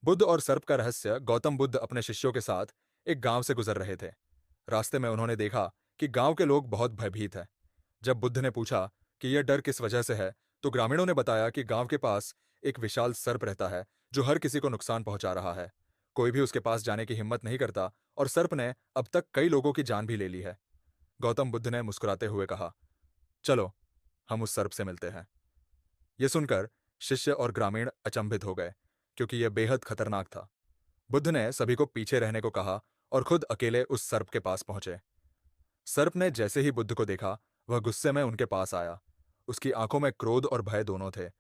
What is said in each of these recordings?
बुद्ध और सर्प का रहस्य। गौतम बुद्ध अपने शिष्यों के साथ एक गांव से गुजर रहे थे। रास्ते में उन्होंने देखा कि गांव के लोग बहुत भयभीत हैं। जब बुद्ध ने पूछा कि यह डर किस वजह से है, तो ग्रामीणों ने बताया कि गांव के पास एक विशाल सर्प रहता है जो हर किसी को नुकसान पहुंचा रहा है। कोई भी उसके पास जाने की हिम्मत नहीं करता और सर्प ने अब तक कई लोगों की जान भी ले ली है। गौतम बुद्ध ने मुस्कुराते हुए कहा, चलो, हम उस सर्प से मिलते हैं। यह सुनकर शिष्य और ग्रामीण अचंभित हो गए, क्योंकि यह बेहद खतरनाक था। बुद्ध ने सभी को पीछे रहने को कहा और खुद अकेले उस सर्प के पास पहुंचे। सर्प ने जैसे ही बुद्ध को देखा, वह गुस्से में उनके पास आया। उसकी आंखों में क्रोध और भय दोनों थे।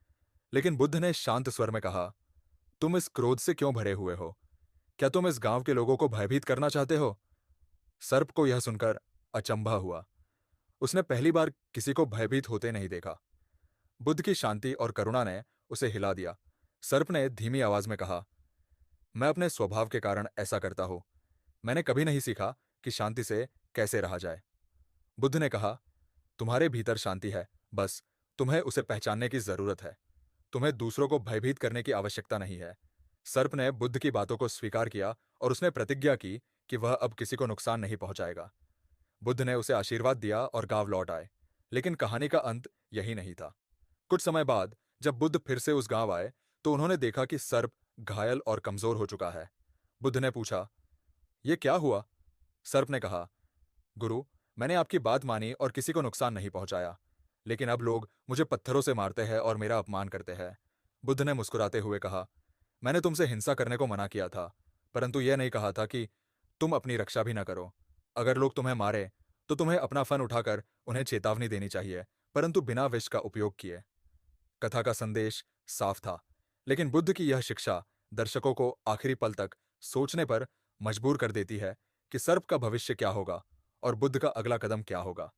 लेकिन बुद्ध ने शांत स्वर में कहा, तुम इस क्रोध से क्यों भरे हुए हो? क्या तुम इस गांव के लोगों को भयभीत करना चाहते हो? सर्प को यह सुनकर अचंभा हुआ। उसने पहली बार किसी को भयभीत होते नहीं देखा। बुद्ध की शांति और करुणा ने उसे हिला दिया। सर्प ने धीमी आवाज में कहा, मैं अपने स्वभाव के कारण ऐसा करता हूं। मैंने कभी नहीं सीखा कि शांति से कैसे रहा जाए। बुद्ध ने कहा, तुम्हारे भीतर शांति है, बस तुम्हें उसे पहचानने की जरूरत है। तुम्हें दूसरों को भयभीत करने की आवश्यकता नहीं है। सर्प ने बुद्ध की बातों को स्वीकार किया और उसने प्रतिज्ञा की कि वह अब किसी को नुकसान नहीं पहुंचाएगा। बुद्ध ने उसे आशीर्वाद दिया और गांव लौट आए। लेकिन कहानी का अंत यही नहीं था। कुछ समय बाद जब बुद्ध फिर से उस गांव आए, तो उन्होंने देखा कि सर्प घायल और कमजोर हो चुका है। बुद्ध ने पूछा, यह क्या हुआ? सर्प ने कहा, गुरु, मैंने आपकी बात मानी और किसी को नुकसान नहीं पहुंचाया। लेकिन अब लोग मुझे पत्थरों से मारते हैं और मेरा अपमान करते हैं। बुद्ध ने मुस्कुराते हुए कहा, मैंने तुमसे हिंसा करने को मना किया था, परंतु यह नहीं कहा था कि तुम अपनी रक्षा भी न करो। अगर लोग तुम्हें मारे, तो तुम्हें अपना फन उठाकर उन्हें चेतावनी देनी चाहिए, परंतु बिना विष का उपयोग किए। कथा का संदेश साफ था, लेकिन बुद्ध की यह शिक्षा दर्शकों को आखिरी पल तक सोचने पर मजबूर कर देती है कि सर्प का भविष्य क्या होगा और बुद्ध का अगला कदम क्या होगा।